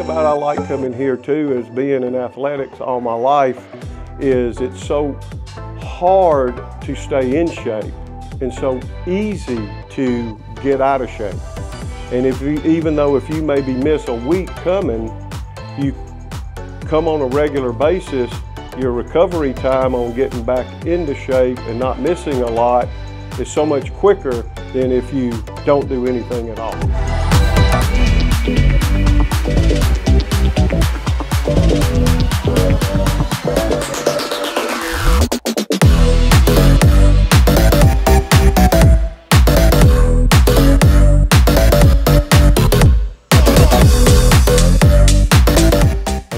about I like coming here too, as being in athletics all my life, is it's so hard to stay in shape and so easy to get out of shape. And even though if you maybe miss a week coming, you come on a regular basis, your recovery time on getting back into shape and not missing a lot is so much quicker than if you don't do anything at all.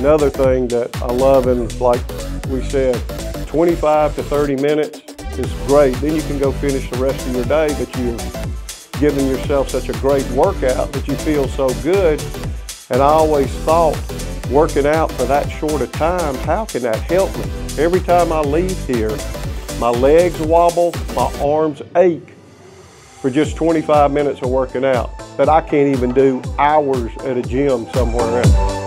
Another thing that I love, and like we said, 25 to 30 minutes is great. Then you can go finish the rest of your day, but you've given yourself such a great workout that you feel so good. And I always thought, working out for that short a time, how can that help me? Every time I leave here, my legs wobble, my arms ache for just 25 minutes of working out that I can't even do hours at a gym somewhere else.